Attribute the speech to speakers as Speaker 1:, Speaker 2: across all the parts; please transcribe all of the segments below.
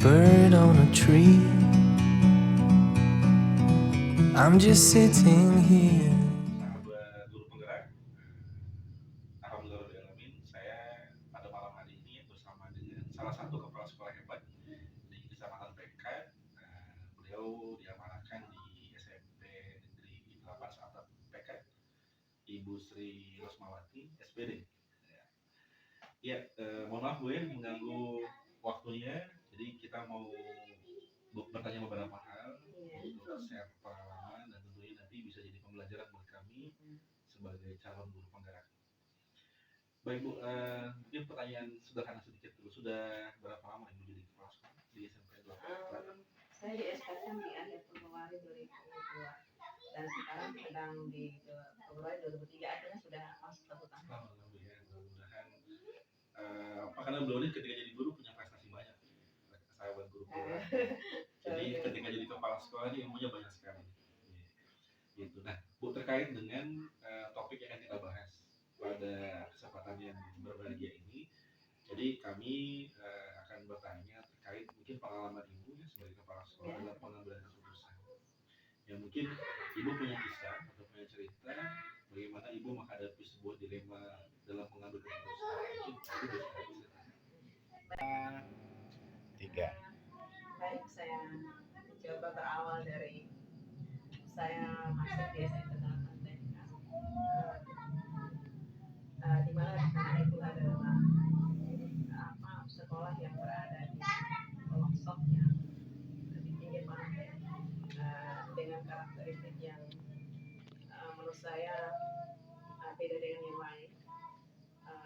Speaker 1: bird on a tree. I'm just sitting here.
Speaker 2: Sahabat guru penggerak, alhamdulillah saya pada malam hari ini bersama dengan salah satu kepala sekolah hebat di Kecamatan Pekat. Beliau diamanahkan di SMP Negeri 8 Sahabat Pekat, Ibu Sri Rosmawati, SPD. Ya, mohon maaf Bu ya mengganggu waktunya. Jadi kita mau bertanya beberapa hal untuk share pengalaman dan tentunya nanti bisa jadi pembelajaran buat kami sebagai calon guru penggerak. Baik Bu, mungkin pertanyaan sederhana sedikit dulu. Sudah berapa lama Ibu jadi kepala sekolah di SMP 8?
Speaker 3: Saya di SKS di akhir Februari 2002 dan sekarang sedang di Februari 2003, artinya sudah masuk 1 tahun.
Speaker 2: Alhamdulillah ya, mudah-mudahan karena beliau ini ketika jadi guru punya prestasi banyak, sahabat guru penggerak. Jadi ketika jadi kepala sekolah ini ilmunya banyak sekali. Gitu. Nah, Bu, terkait dengan topik yang akan kita bahas pada kesempatan yang berbahagia ini, jadi kami akan bertanya terkait mungkin pengalaman Ibu ya sebagai kepala sekolah dalam pengambilan keputusan. Ya mungkin Ibu punya kisah atau punya cerita bagaimana Ibu menghadapi sebuah dilema dalam mengambil keputusan. Mungkin Ibu bisa.
Speaker 4: Tiga.
Speaker 3: Baik, saya coba berawal dari saya masuk di SMP 8 TK, di mana di sana itu adalah sekolah yang berada di pelosok yang di pinggir pantai, dengan karakteristik yang menurut saya beda dengan yang lain,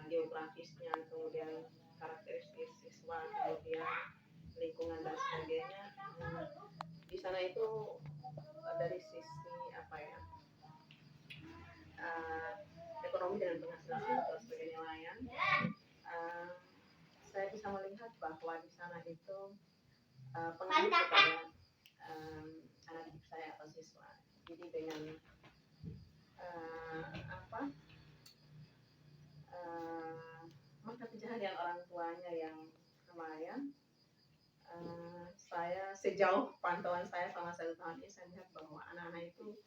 Speaker 3: geografisnya, kemudian karakteristik siswa, kemudian lingkungan dan sebagainya. Di sana itu dari sisi ekonomi dan penghasilan atau sebagai nelayan, saya bisa melihat bahwa di sana itu pengaruh kepada anak didik saya atau siswa. Jadi dengan mata pencaharian orang tuanya yang nelayan, saya sejauh pantauan saya selama 1 tahun ini, saya melihat bahwa anak-anak itu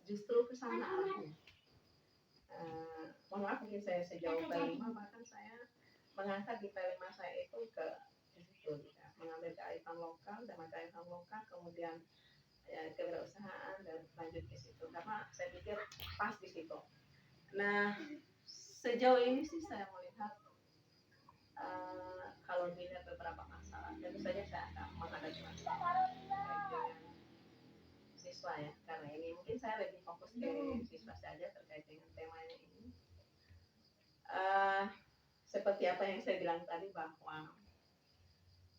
Speaker 3: justru ke sana arahnya. Mohon maaf mungkin saya sejauh P5, bahkan saya mengangkat di P5 saya itu ke situ, ya, mengambil kearifan lokal dan kearifan lokal, kemudian ya, kewirausahaan dan lanjut ke situ karena saya pikir pas di situ. Nah, sejauh ini sih saya melihat kalau dilihat beberapa masalah, tentu saja saya akan menghadapi masalah dengan siswa ya, karena ini mungkin saya lebih fokus ke siswa saja terkait dengan temanya ini. Seperti apa yang saya bilang tadi bahwa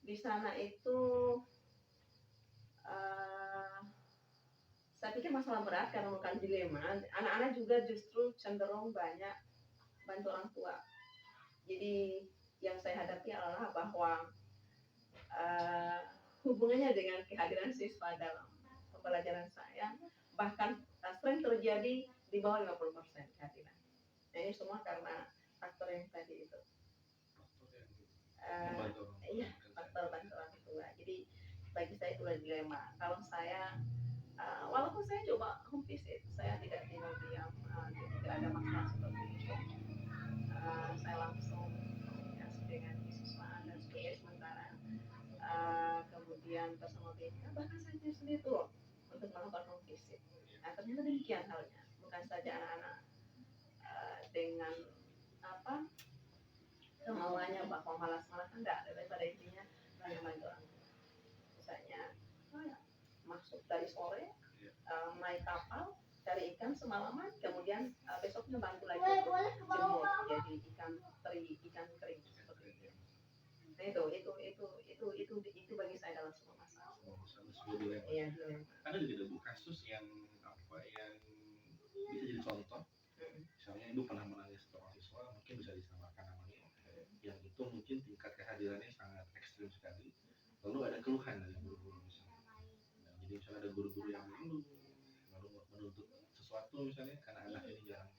Speaker 3: di sana itu saya pikir masalah berat karena bukan dilema. Anak-anak juga justru cenderung banyak bantu orang tua. Jadi yang saya hadapi adalah bahwa hubungannya dengan kehadiran siswa dalam pembelajaran saya bahkan sering terjadi di bawah 50% kehadiran. Nah, ini semua karena faktor yang tadi itu. Iya, faktor bantu orang tua. Jadi bagi saya itu dilema. Kalau saya walaupun saya coba home visit, saya tidak tinggal diam, tidak ada masalah seperti itu. Saya langsung komunikasi dengan siswa dan sebagai sementara, kemudian personal data, bahkan saya sendiri turun untuk melakukan home visit. Nah, ternyata demikian halnya, bukan saja anak-anak dengan kemauannya bahwa malas-malas, enggak, daripada intinya bantu orang tua. Misalnya masuk dari sore, naik kapal cari ikan semalaman, kemudian besoknya bantu lagi jemur jadi ikan teri, ikan kering seperti itu. Nah, itu bagi saya dalam semua masalah. Iya, dilema.
Speaker 2: Ada juga Bu kasus yang yang bisa jadi contoh. Misalnya Ibu pernah menangis seorang siswa, mungkin bisa disamakan namanya, yang itu mungkin tingkat kehadirannya sangat ekstrim sekali. Lalu ada keluhan dari guru-guru misalnya. Nah, jadi misalnya ada guru-guru yang lalu menuntut sesuatu misalnya karena anak ini jarang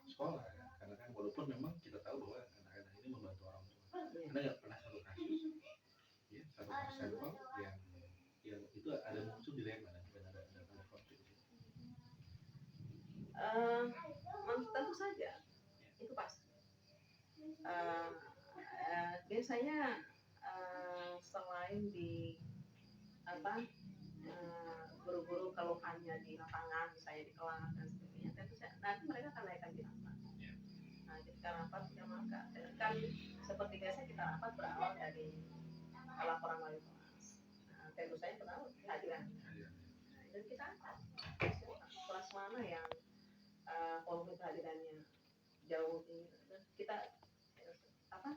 Speaker 2: sekolah, ya. Karena kan walaupun memang kita tahu bahwa anak-anak ini membantu orang tua. Anda nggak pernah satu kasus
Speaker 3: Eh, tentu saja itu pasti. Biasanya selain di apa guru-guru keluhannya di lapangan, saya di kelas dan sebagainya, tentu saja nanti mereka akan naikkan di rapat. Nah, ketika rapat kita maka kan seperti biasa kita rapat berawal dari laporan wali kelas. Nah, tentu saja berawal kehadiran. Nah, dan kita angkat kelas mana yang volume kehadirannya jauh tinggi, kita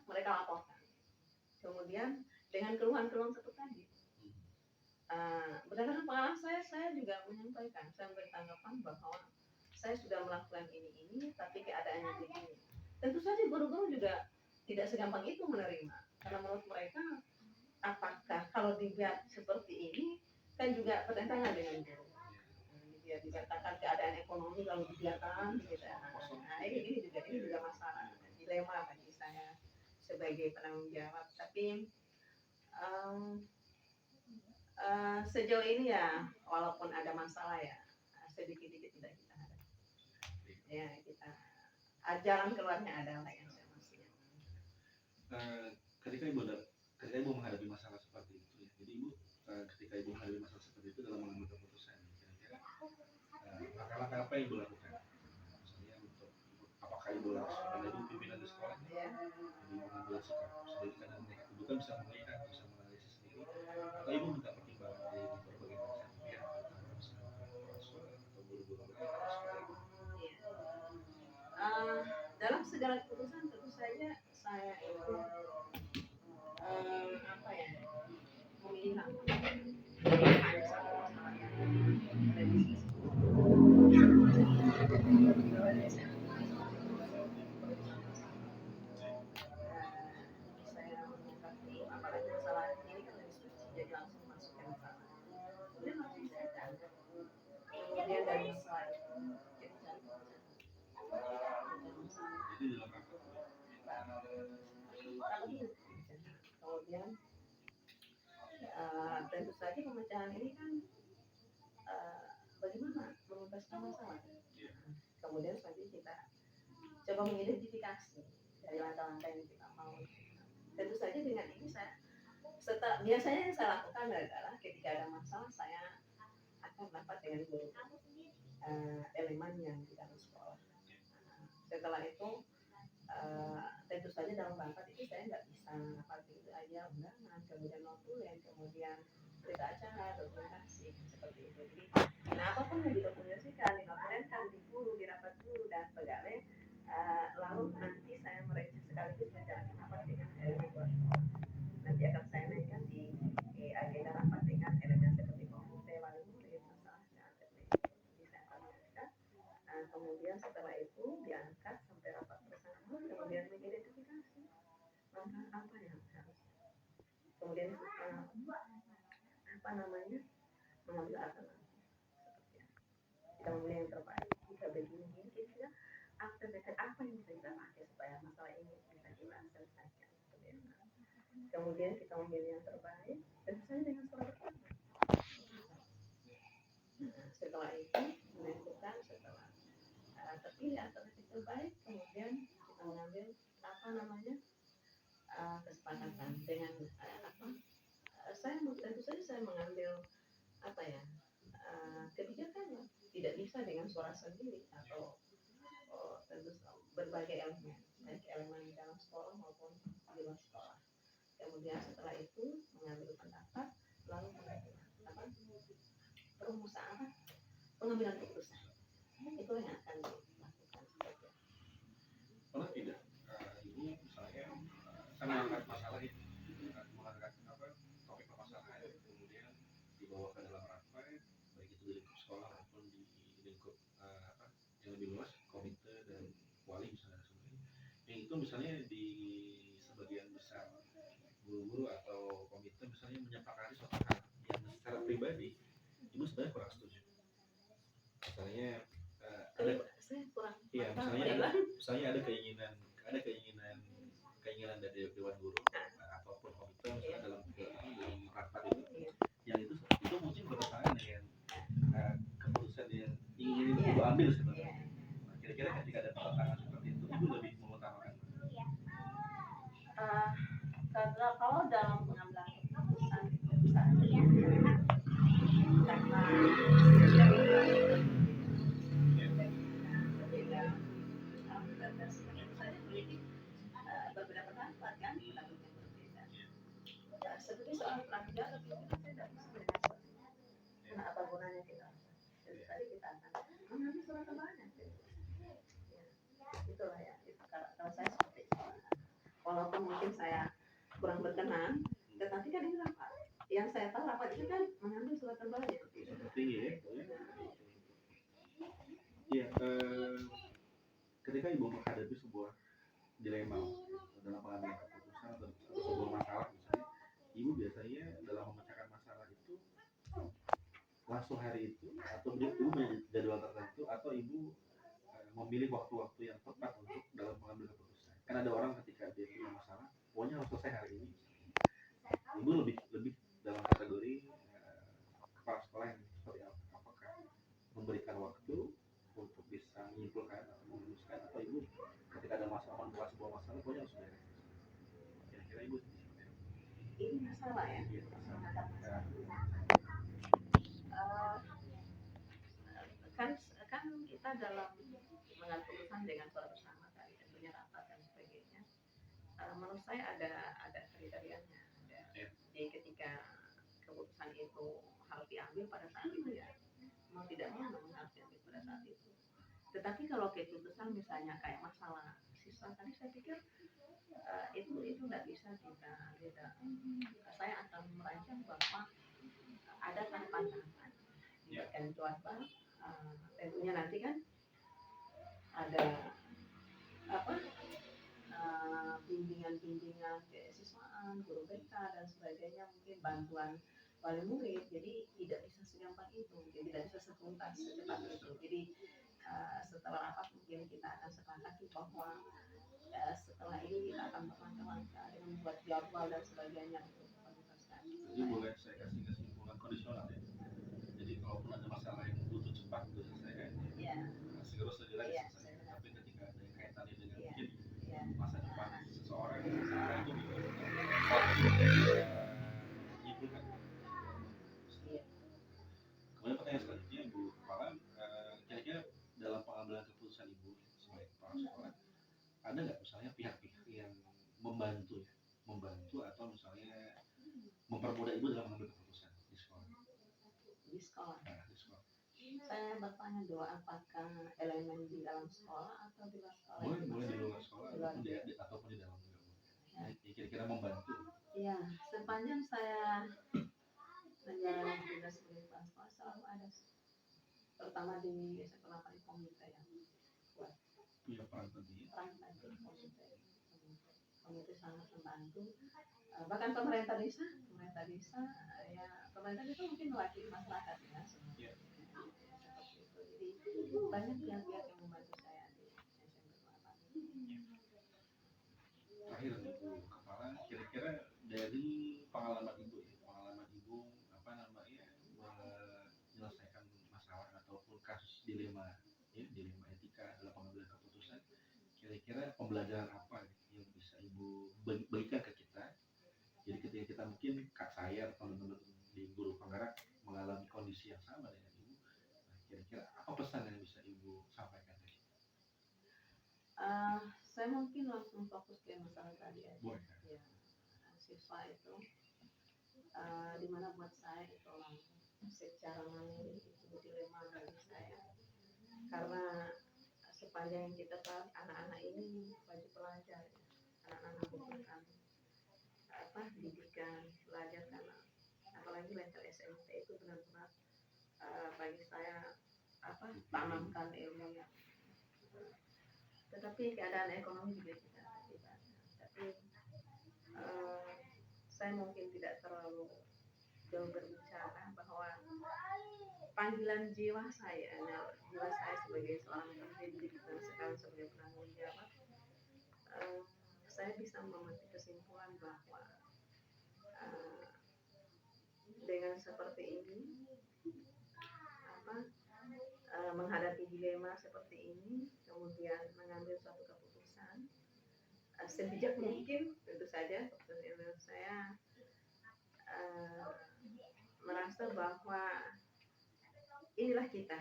Speaker 3: mereka laporkan. Kemudian dengan keluhan-keluhan seperti tadi, berdasarkan pengalaman saya juga menyampaikan, saya memberi tanggapan bahwa saya sudah melakukan ini, tapi keadaannya begini. Tentu saja guru-guru juga tidak segampang itu menerima, karena menurut mereka, apakah kalau dibuat seperti ini kan juga bertentangan dengan guru. Dia dikatakan keadaan ekonomi lalu dibiarkan, gitu. Nah, ini juga masalah, dilema bagi saya sebagai penanggung jawab. Tapi sejauh ini ya, walaupun ada masalah ya, sedikit-sedikit tidak kita hadapi. Ya, kita jalan keluarnya adalah yang saya maksudnya.
Speaker 2: Ketika ibu menghadapi masalah seperti itu, ya, jadi ibu ketika ibu menghadapi masalah seperti itu dalam mengambil keputusan, kira-kira langkah-langkah apa yang ibu lakukan? Misalnya untuk apakah ibu langsung karena ibu pimpinan di sekolah, jadi ibu mengambil sikap sendiri karena ibu kan bisa melihat, bisa menganalisis sendiri, atau ibu minta pertimbangan dari berbagai macam pihak, misalnya kepala sekolah atau guru-guru lain atau seperti itu?
Speaker 3: Dalam segala keputusan tentu saja saya itu memilih hanya satu masalah yang ada di sisi. Saya mengangkat dulu, apalagi masalah ini kan dari suci, jadi langsung masuk ke masalah. Kemudian langsung saya tangkap. Kemudian dari masalah itu jadi cari
Speaker 2: Jadi dalam rapat
Speaker 3: kemudian tentu saja pemecahan ini kan bagaimana menuntaskan masalah. Kemudian selanjutnya kita coba mengidentifikasi dari langkah-langkah yang kita mau. Tentu saja dengan ini biasanya yang saya lakukan adalah ketika ada masalah saya akan rapat dengan guru elemen yang di dalam sekolah. Setelah itu tentu saja dalam rapat itu saya nggak bisa rapat itu aja undangan, kemudian notulen, kemudian berita acara, dokumentasi seperti itu. Jadi, nah apapun yang didokumentasikan, dilaporkan di guru, di rapat guru dan pegawai, lalu nanti saya mereka sekaligus menjalankan rapat dengan elemen sekolah. Nanti akan saya naikkan di agenda rapat dengan elemen seperti komite, wali murid, masalah dan bisa naikkan. Kemudian setelah itu diangkat sampai rapat bersama, kemudian mengidentifikasi langkah apa yang harus. Kemudian mengambil alternatif. Kita memilih yang terbaik. Kita begini kira-kira apa yang bisa kita pakai supaya masalah ini bisa kita selesaikan. Kemudian kita memilih yang terbaik dan saya dengan suara bersama. Setelah itu menentukan setelah terpilih alternatif terbaik, kemudian kita mengambil kesepakatan dengan saya tentu saja saya mengambil kebijakan tidak bisa dengan suara sendiri atau tentu berbagai elemen, baik elemen di dalam sekolah maupun di luar sekolah. Kemudian setelah itu mengambil pendapat, lalu perumusan pengambilan keputusan. Itulah yang akan dilakukan.
Speaker 2: pernah tidak ibu misalnya mengangkat masalah itu, mengangkat topik permasalahan, kemudian dibawa ke dalam rapat, baik itu di lingkup sekolah maupun di lingkup yang lebih luas, komite dan wali misalnya sebagainya. Yang itu misalnya di sebagian besar guru-guru atau komite misalnya menyepakati suatu hal yang secara pribadi ibu sebenarnya kurang setuju. Misalnya misalnya ada keinginan dari dewan guru ataupun komite misalnya dalam rapat itu, yang itu mungkin bertentangan dengan keputusan yang ingin ibu ambil sebenarnya.
Speaker 3: pernah bicara tapi saya tidak bisa mendengar. Nah, apa gunanya kita? Jadi tadi kita akan mengambil surat tambahannya. Ya, itulah ya. Itu kalau saya seperti itu. Walaupun mungkin saya kurang berkenan, tetapi kan ini rapat. Yang saya tahu rapat itu kan mengambil surat tambahannya.
Speaker 2: Tinggi ya. Iya, ketika ibu menghadapi sebuah dilema dalam pengambilan keputusan atau sebuah masalah misalnya, ibu biasanya dalam memecahkan masalah itu langsung hari itu atau ibu punya jadwal tertentu atau ibu memilih waktu-waktu yang tepat untuk dalam mengambil keputusan. Kan ada orang ketika dia punya masalah, pokoknya harus selesai hari ini. Ibu lebih dalam kategori kepala sekolah yang seperti apa? Apakah memberikan waktu untuk bisa menyimpulkan atau memutuskan, atau ibu ketika ada masalah membahas sebuah masalah pokoknya harus beres. Kira-kira ibu seperti apa?
Speaker 3: Ini masalah ya.
Speaker 2: Iya,
Speaker 3: Menghadap masalah. Kan kita dalam mengambil keputusan dengan suara bersama tadi tentunya rapat dan sebagainya. Menurut saya ada kriterianya. Jadi ketika keputusan itu harus diambil pada saat itu ya mau tidak mau memang harus diambil pada saat itu. Tetapi kalau keputusan misalnya kayak masalah siswa tadi saya pikir itu tidak bisa kita saya akan merancang bahwa ada kan pantangan diberikan jadwal tentunya nanti kan ada apa bimbingan keistimewaan guru BK dan sebagainya, mungkin bantuan wali murid, jadi tidak bisa segampang itu, jadi tidak bisa setuntas secepat itu. Jadi setelah rapat mungkin kita akan sepakati bahwa setelah ini kita akan berlangkah-langkah dengan membuat jadwal dan sebagainya untuk menuntaskan.
Speaker 2: Jadi boleh saya kasih kesimpulan kondisional ya. Jadi kalaupun ada masalah yang butuh cepat diselesaikan,
Speaker 3: ya
Speaker 2: segera
Speaker 3: ya,
Speaker 2: diselesaikan. Tapi ketika ada yang kaitannya dengan
Speaker 3: ya,
Speaker 2: mungkin
Speaker 3: ya.
Speaker 2: masa depan seseorang, nah itu butuh waktu untuk menyimpulkan.
Speaker 3: Iya.
Speaker 2: Kemudian pertanyaan selanjutnya, Bu Kepala, kira-kira dalam pengambilan keputusan Ibu sebagai kepala sekolah, ada nggak misalnya pihak-pihak yang membantu atau misalnya mempermudah Ibu dalam mengambil keputusan di sekolah?
Speaker 3: Di sekolah.
Speaker 2: Nah, di sekolah.
Speaker 3: Saya bertanya dulu apakah elemen di dalam sekolah atau di luar sekolah?
Speaker 2: Boleh di luar sekolah ataupun di dalam juga. Ya, kira-kira membantu.
Speaker 3: Iya, sepanjang saya menjalani tugas sebagai kepala sekolah selalu ada, terutama di sekolah paling komite yang kuat.
Speaker 2: Punya peran penting.
Speaker 3: Komite sangat membantu. Bahkan pemerintah desa ya pemerintah desa mungkin mewakili masyarakat ya. Seperti itu. Jadi banyak pihak-pihak yang membantu saya di SMP 8.
Speaker 2: Terakhir Bu Kepala, kira-kira dari pengalaman Ibu apa namanya menyelesaikan masalah ataupun kasus dilema etika dalam pengambilan keputusan, kira-kira pembelajaran apa yang bisa Ibu bagikan ke kita? Jadi ketika kita mungkin saya atau teman-teman di Guru Penggerak mengalami kondisi yang sama dengan Ibu, nah, kira-kira apa pesan yang bisa Ibu sampaikan ke kita?
Speaker 3: Saya mungkin langsung fokus ke masalah tadi ya. Ya, siswa itu dimana buat saya itu secara mandiri itu dilema bagi saya, karena sepanjang kita tahu anak-anak ini wajib belajar ya. Anak-anak membutuhkan pendidikan belajar, karena apalagi level SMP itu benar-benar bagi saya tanamkan ilmu yang tetapi keadaan ekonomi juga tidak tapi saya mungkin tidak terlalu jauh berbicara bahwa panggilan jiwa saya sebagai seorang pendidik dan sekarang sebagai penanggung jawab, saya bisa memetik kesimpulan bahwa dengan seperti ini menghadapi dilema seperti ini, kemudian mengambil suatu keputusan sebijak mungkin, tentu saja keputusan saya merasa bahwa inilah kita,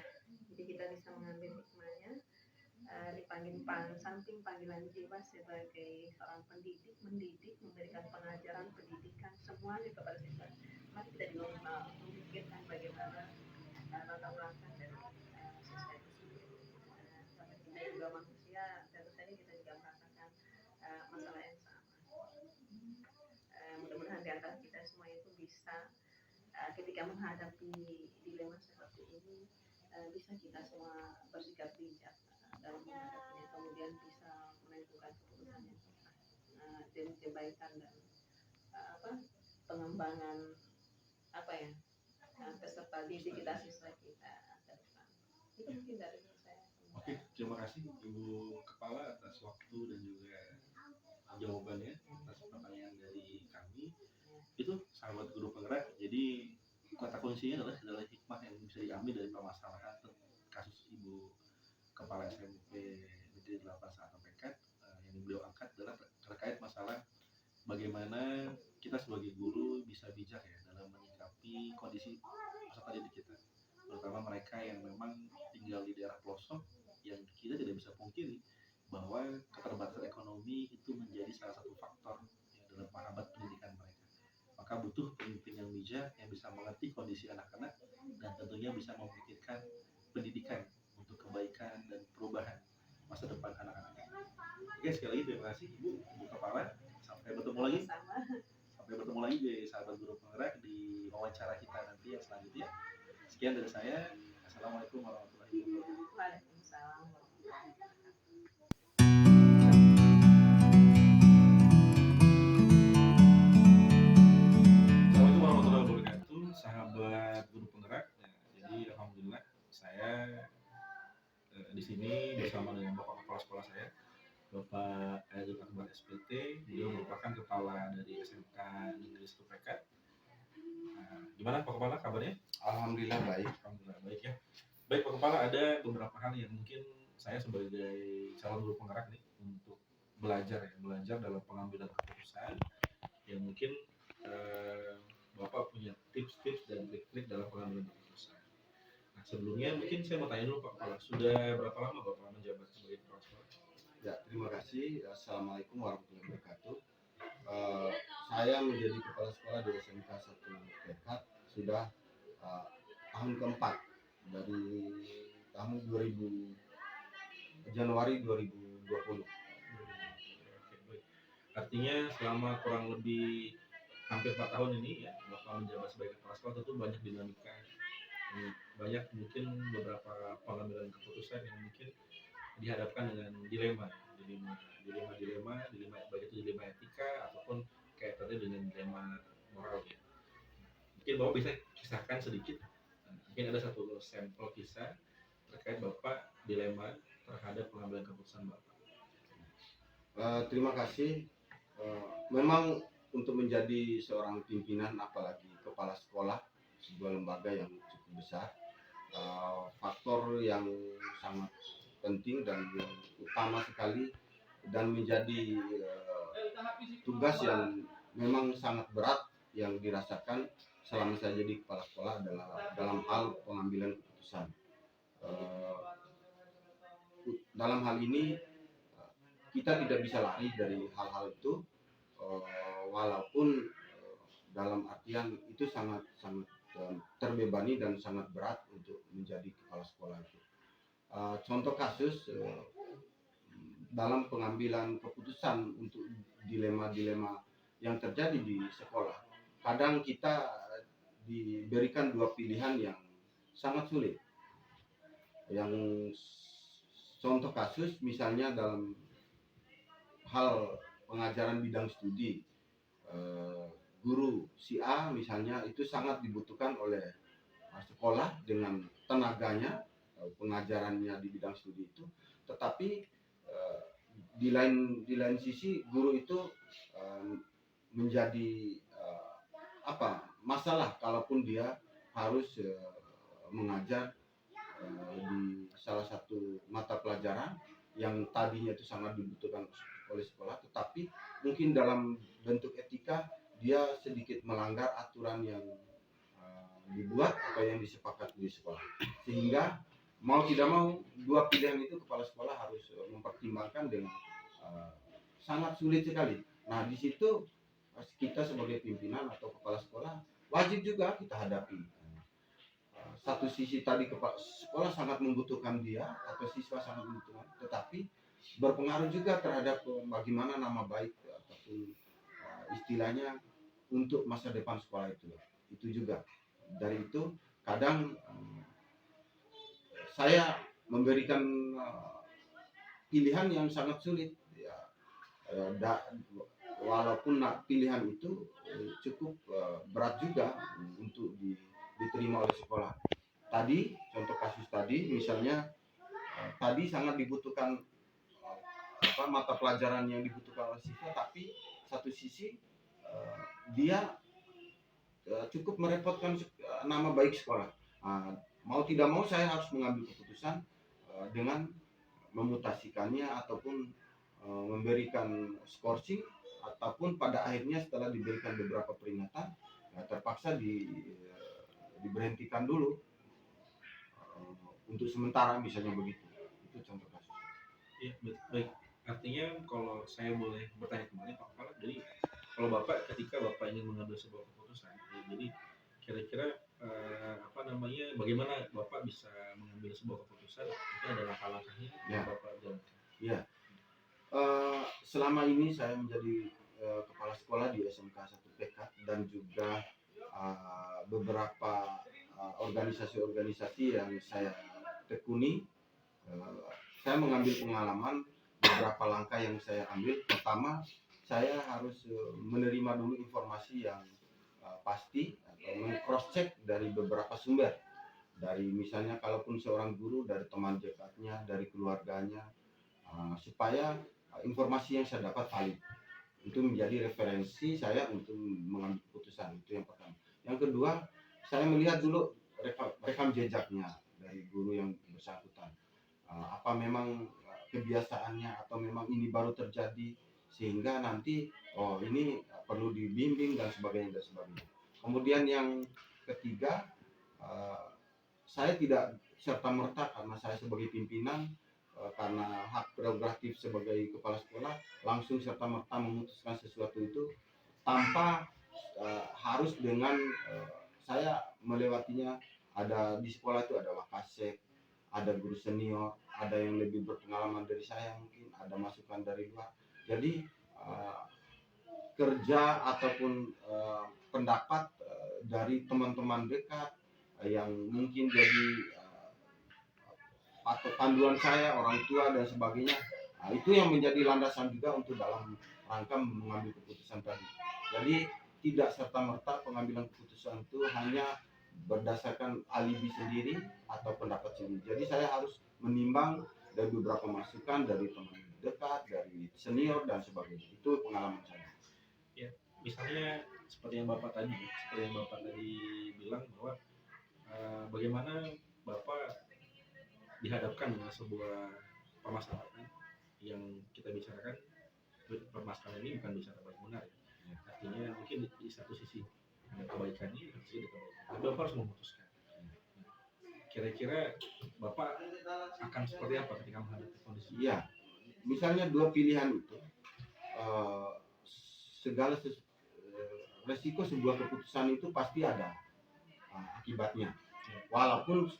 Speaker 3: jadi kita bisa mengambil hikmahnya, dipanggil samping panggilan jiwa sebagai seorang pendidik, mendidik, memberikan pengajaran pendidikan semuanya kepada siswa bisa ketika menghadapi dilema seperti ini bisa kita semua bersikap bijak dalam menghadapinya, kemudian bisa menentukan keputusan yang tepat demi kebaikan dan pengembangan peserta didik kita, siswa kita ke depan. Itu mungkin dari saya.
Speaker 2: Oke, terima kasih Ibu Kepala atas waktu dan juga jawabannya atas pertanyaan dari kami. Itu sahabat guru penggerak. Jadi kata kuncinya adalah hikmah yang bisa diambil dari permasalahan kasus Ibu Kepala SMP Negeri 8 Saat Pekat yang beliau angkat adalah terkait masalah bagaimana kita sebagai guru bisa bijak ya dalam menyikapi kondisi peserta didik kita, terutama mereka yang memang tinggal di daerah pelosok yang kita tidak bisa pungkiri bahwa keterbatasan ekonomi itu menjadi salah satu faktor ya, dalam menghambat pendidikan mereka. Maka butuh pemimpin yang bijak yang bisa mengerti kondisi anak-anak dan tentunya bisa memikirkan pendidikan untuk kebaikan dan perubahan masa depan anak-anak. Oke, sekali lagi terima kasih Ibu Kepala. Sampai bertemu lagi. Sampai bertemu lagi di sahabat guru penggerak di wawancara kita nanti yang selanjutnya. Sekian dari saya. Assalamualaikum warahmatullahi wabarakatuh.
Speaker 3: Waalaikumsalam warahmatullahi wabarakatuh.
Speaker 2: Assalamualaikum warahmatullahi wabarakatuh, sahabat guru penggerak. Jadi alhamdulillah saya di sini bersama dengan Bapak Kepala Sekolah saya, Bapak Edi Akbar SPT. Beliau merupakan kepala dari SMK Negeri 1 Pekat. Gimana Pak Kepala kabarnya?
Speaker 4: Alhamdulillah baik.
Speaker 2: Alhamdulillah baik ya. Baik Pak Kepala, ada beberapa hal yang mungkin saya sebagai calon guru penggerak nih untuk belajar dalam pengambilan keputusan yang mungkin Bapak punya tips-tips dan trik-trik dalam pengambilan keputusan. Nah sebelumnya mungkin saya mau tanya dulu Pak Kepala, sudah berapa lama Bapak menjabat sebagai kepala sekolah?
Speaker 4: Ya, terima kasih. Assalamualaikum warahmatullahi wabarakatuh. Saya menjadi kepala sekolah di SMK 1 Pekat sudah tahun keempat dari tahun Januari 2020.
Speaker 2: Oke, baik. Artinya selama kurang lebih hampir 4 tahun ini ya Bapak menjabat sebagai kepala sekolah, tentu banyak dinamika, banyak mungkin beberapa pengambilan keputusan yang mungkin dihadapkan dengan dilema baik itu dilema etika ataupun kaitannya dengan dilema moral ya. Mungkin Bapak bisa kisahkan sedikit, mungkin ada satu sampel kisah terkait Bapak dilema terhadap pengambilan keputusan Bapak.
Speaker 4: Terima kasih. Memang untuk menjadi seorang pimpinan apalagi kepala sekolah sebuah lembaga yang cukup besar, faktor yang sangat penting dan yang utama sekali dan menjadi tugas yang memang sangat berat yang dirasakan selama saya jadi kepala sekolah adalah dalam hal pengambilan keputusan. Dalam hal ini kita tidak bisa lari dari hal-hal itu, walaupun dalam artian itu sangat terbebani dan sangat berat untuk menjadi kepala sekolah itu. Contoh kasus dalam pengambilan keputusan untuk dilema-dilema yang terjadi di sekolah, kadang kita diberikan dua pilihan yang sangat sulit. Yang contoh kasus misalnya dalam hal pengajaran bidang studi, guru si A misalnya itu sangat dibutuhkan oleh sekolah dengan tenaganya, pengajarannya di bidang studi itu, tetapi di lain sisi guru itu menjadi masalah kalaupun dia harus mengajar di salah satu mata pelajaran yang tadinya itu sangat dibutuhkan oleh sekolah, tetapi mungkin dalam bentuk etika dia sedikit melanggar aturan yang dibuat atau yang disepakati di sekolah, sehingga mau tidak mau dua pilihan itu kepala sekolah harus mempertimbangkan dengan sangat sulit sekali. Nah di situ kita sebagai pimpinan atau kepala sekolah wajib juga kita hadapi. Satu sisi tadi kepala sekolah sangat membutuhkan dia atau siswa sangat membutuhkan, tetapi berpengaruh juga terhadap bagaimana nama baik ataupun istilahnya untuk masa depan sekolah itu juga. Dari itu kadang saya memberikan pilihan yang sangat sulit ya, walaupun pilihan itu cukup berat juga untuk diterima oleh sekolah. Tadi contoh kasus tadi misalnya tadi sangat dibutuhkan mata pelajaran yang dibutuhkan oleh siswa, tapi satu sisi dia cukup merepotkan nama baik sekolah. Mau tidak mau saya harus mengambil keputusan dengan memutasikannya ataupun memberikan skorsing, ataupun pada akhirnya setelah diberikan beberapa peringatan terpaksa diberhentikan dulu untuk sementara misalnya begitu. Itu contoh kasus.
Speaker 2: Ya, baik. Artinya kalau saya boleh bertanya kembali Pak Kepala, jadi kalau Bapak ketika Bapak ingin mengambil sebuah keputusan, ya, jadi kira-kira bagaimana Bapak bisa mengambil sebuah keputusan? Itu ada langkah-langkahnya yang Bapak jalankan.
Speaker 4: Ya. Selama ini saya menjadi kepala sekolah di SMK 1 Pekat dan juga beberapa organisasi-organisasi yang saya tekuni, saya mengambil pengalaman beberapa langkah yang saya ambil. Pertama, saya harus menerima dulu informasi yang pasti atau meng-cross check dari beberapa sumber. Dari misalnya kalaupun seorang guru, dari teman dekatnya, dari keluarganya, supaya informasi yang saya dapat valid. Itu menjadi referensi saya untuk mengambil keputusan. Itu yang pertama. Yang kedua, saya melihat dulu rekam jejaknya dari guru yang bersangkutan. Apa memang kebiasaannya atau memang ini baru terjadi sehingga nanti ini perlu dibimbing dan sebagainya. Kemudian yang ketiga, saya tidak serta-merta karena saya sebagai pimpinan, karena hak prerogatif sebagai kepala sekolah langsung serta-merta memutuskan sesuatu itu tanpa harus dengan saya melewatinya. Ada di sekolah itu ada wakasek, ada guru senior, ada yang lebih berpengalaman dari saya, mungkin ada masukan dari luar. Jadi kerja ataupun pendapat dari teman-teman dekat yang mungkin jadi atau panduan saya, orang tua dan sebagainya, itu yang menjadi landasan juga untuk dalam rangka mengambil keputusan tadi. Jadi tidak serta-merta pengambilan keputusan itu hanya berdasarkan alibi sendiri atau pendapat sendiri. Jadi saya harus menimbang dari beberapa masukan dari teman dekat, dari senior dan sebagainya. Itu pengalaman saya.
Speaker 2: Ya, misalnya seperti yang Bapak tadi bilang bahwa bagaimana Bapak dihadapkan dengan sebuah permasalahan yang kita bicarakan. Permasalahan ini bukan bicara baik benar ya. Artinya mungkin di satu sisi ada kebaikannya, di satu sisi ada kebaikan. Tapi Bapak harus memutuskan. Kira-kira Bapak akan seperti apa ketika menghadapi kondisi?
Speaker 4: Iya, misalnya dua pilihan itu, segala resiko sebuah keputusan itu pasti ada akibatnya. Walaupun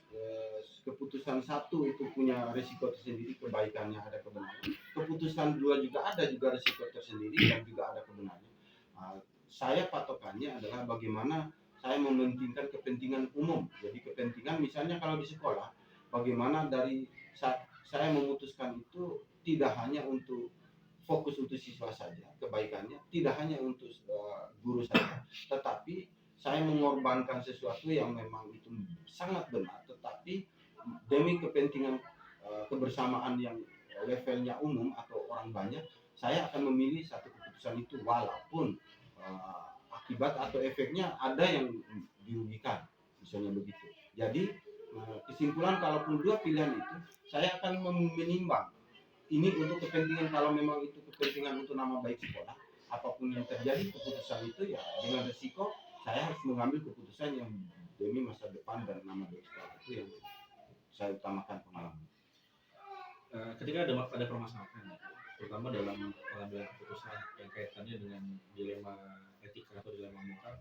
Speaker 4: keputusan satu itu punya resiko tersendiri, kebaikannya ada kebenaran. Keputusan dua juga ada juga resiko tersendiri dan juga ada kebenarannya. Saya patokannya adalah bagaimana saya mementingkan kepentingan umum. Jadi kepentingan misalnya kalau di sekolah, bagaimana dari saya memutuskan itu tidak hanya untuk fokus untuk siswa saja, kebaikannya tidak hanya untuk guru saja, tetapi saya mengorbankan sesuatu yang memang itu sangat benar, tetapi demi kepentingan kebersamaan yang levelnya umum atau orang banyak, saya akan memilih satu keputusan itu walaupun akibat atau efeknya ada yang dirugikan, misalnya begitu. Jadi kesimpulan kalaupun dua pilihan itu, saya akan menimbang ini untuk kepentingan, kalau memang itu kepentingan untuk nama baik sekolah, apapun yang terjadi keputusan itu ya dengan resiko saya harus mengambil keputusan yang demi masa depan dan nama baik sekolah. Itu yang saya utamakan pengalaman.
Speaker 2: Ketika ada permasalahan, terutama dalam pengambilan keputusan yang kaitannya dengan dilema etika atau dilema moral,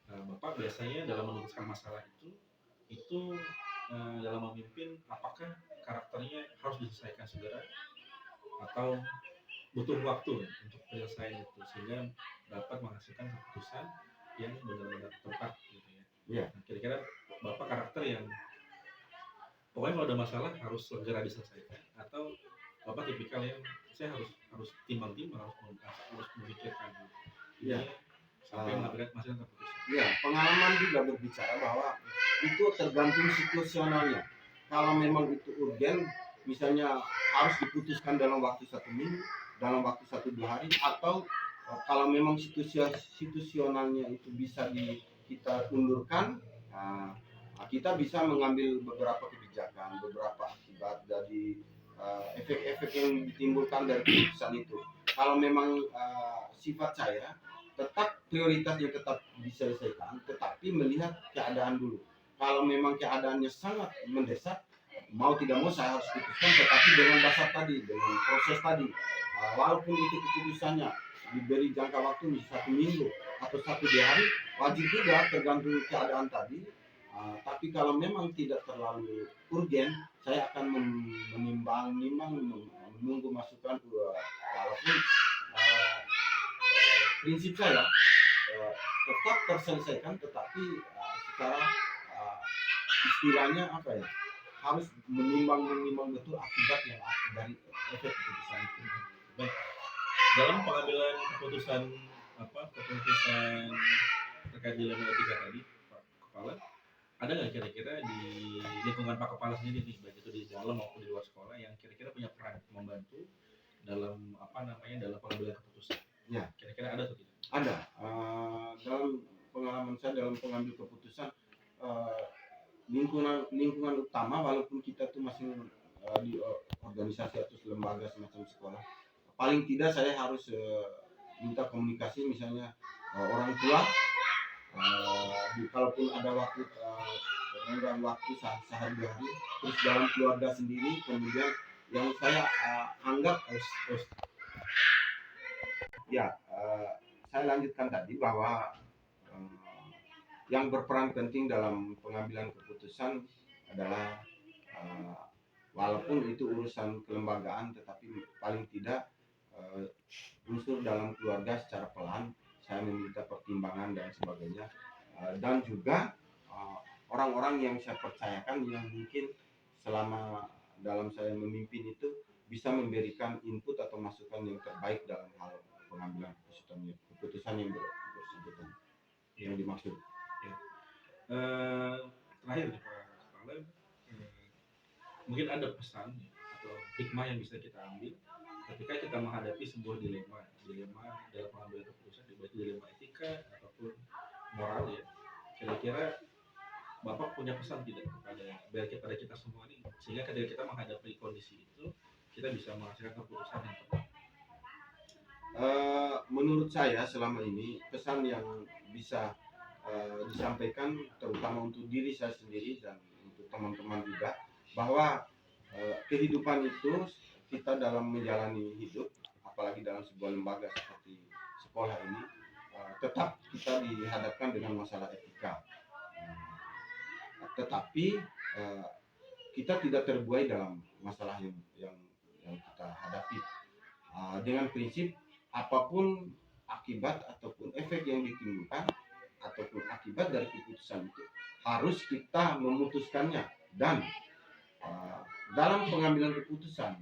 Speaker 2: Bapak biasanya dalam memutuskan masalah itu dalam memimpin, apakah karakternya harus diselesaikan segera atau butuh waktu untuk penyelesaian itu sehingga dapat menghasilkan keputusan yang benar-benar tepat gitu ya.
Speaker 4: Iya.
Speaker 2: Nah, kira-kira Bapak karakter yang pokoknya kalau ada masalah harus segera diselesaikan, atau Bapak tipikal yang saya harus timbang-timbang, harus memikirkan
Speaker 4: Iya.
Speaker 2: sampai mengambil menghasilkan keputusan.
Speaker 4: Ya, pengalaman juga berbicara bahwa itu tergantung situasionalnya. Kalau memang itu urgen, misalnya harus diputuskan dalam waktu 1 minggu, dalam waktu 1-2 hari, atau kalau memang situasionalnya itu bisa kita undurkan, nah, kita bisa mengambil beberapa kebijakan, beberapa akibat dari efek-efek yang ditimbulkan dari keputusan itu. Kalau memang sifat saya tetap prioritasnya tetap diselesaikan, tetapi melihat keadaan dulu. Kalau memang keadaannya sangat mendesak, mau tidak mau saya harus putuskan, tetapi dengan dasar tadi, dengan proses tadi. Walaupun itu keputusannya diberi jangka waktu 1 minggu atau 1-2 hari, wajib juga tergantung keadaan tadi. Tapi kalau memang tidak terlalu urgen, saya akan menimbang, menunggu masukan. Walaupun prinsip saya tetap terselesaikan, tetapi secara istilahnya apa ya, harus menimbang betul akibat yang dari efek keputusan itu.
Speaker 2: Baik, dalam pengambilan keputusan terkait dilema etika tadi, Pak Kepala, ada nggak kira-kira di lingkungan Pak Kepala sendiri nih, baik itu di dalam maupun di luar sekolah, yang kira-kira punya peran membantu dalam dalam pengambilan keputusan?
Speaker 4: Ya,
Speaker 2: kira-kira ada atau tidak?
Speaker 4: Ada. Dalam pengalaman saya dalam pengambil keputusan, lingkungan utama, walaupun kita tuh masih di organisasi atau lembaga semacam sekolah, paling tidak saya harus minta komunikasi, misalnya orang tua, kalaupun ada waktu renggang waktu sehari 2 hari, terus dalam keluarga sendiri, kemudian yang saya anggap saya lanjutkan tadi bahwa yang berperan penting dalam pengambilan keputusan adalah walaupun itu urusan kelembagaan, tetapi paling tidak unsur dalam keluarga secara pelan saya meminta pertimbangan dan sebagainya, dan juga orang-orang yang saya percayakan yang mungkin selama dalam saya memimpin itu bisa memberikan input atau masukan yang terbaik dalam hal pengambilan keputusan yang bersangkutan yang dimaksud.
Speaker 2: Terakhir nih Pak Kepala, mungkin ada pesan atau hikmah yang bisa kita ambil ketika kita menghadapi sebuah dilema dalam pengambilan keputusan, baik dilema etika ataupun moral ya. Kira-kira Bapak punya pesan tidak kepada kita semua ini, sehingga ketika kita menghadapi kondisi itu kita bisa menghasilkan keputusan yang tepat?
Speaker 4: Menurut saya selama ini pesan yang bisa disampaikan terutama untuk diri saya sendiri dan untuk teman-teman juga, bahwa kehidupan itu kita dalam menjalani hidup, apalagi dalam sebuah lembaga seperti sekolah ini, tetap kita dihadapkan dengan masalah etika, tetapi kita tidak terbuai dalam masalah yang kita hadapi, dengan prinsip apapun akibat ataupun efek yang ditimbulkan ataupun akibat dari keputusan itu harus kita memutuskannya. Dan dalam pengambilan keputusan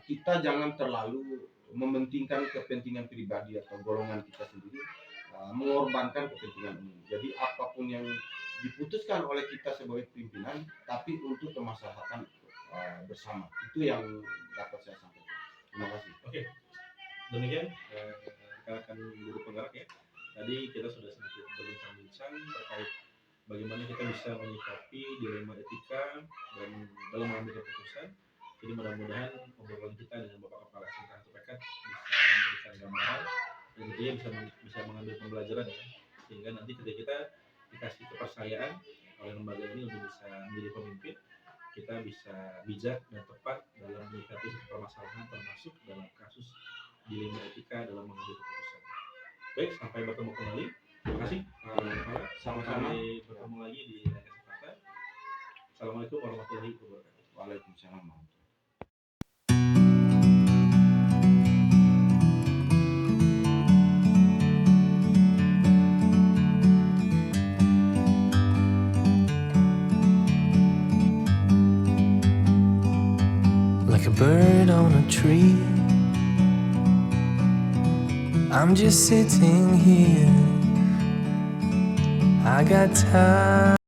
Speaker 4: kita jangan terlalu mementingkan kepentingan pribadi atau golongan kita sendiri, mengorbankan kepentingan umum. Jadi apapun yang diputuskan oleh kita sebagai pimpinan, tapi untuk kemaslahatan bersama, itu yang dapat saya sampaikan. Terima kasih.
Speaker 2: Oke, demikian rekan-rekan guru penggerak ya. Tadi kita sudah sedikit berbincang-bincang terkait bagaimana kita bisa menyikapi dilema etika dan dalam mengambil keputusan. Jadi mudah-mudahan obrolan kita dengan Bapak Kepala SMK TPK bisa memberikan gambaran dan tentunya bisa mengambil pembelajaran ya, sehingga nanti ketika kita dikasih kepercayaan oleh lembaga ini untuk bisa menjadi pemimpin, kita bisa bijak dan tepat dalam menyikapi permasalahan, termasuk dalam kasus dilema etika dalam mengambil keputusan. Baik, sampai bertemu kembali. Terima kasih.
Speaker 4: Sama-sama.
Speaker 2: Sampai bertemu lagi di lain kesempatan. Assalamualaikum warahmatullahi wabarakatuh.
Speaker 4: Waalaikumsalam.
Speaker 1: like a bird on a tree. I'm just sitting here. I got time.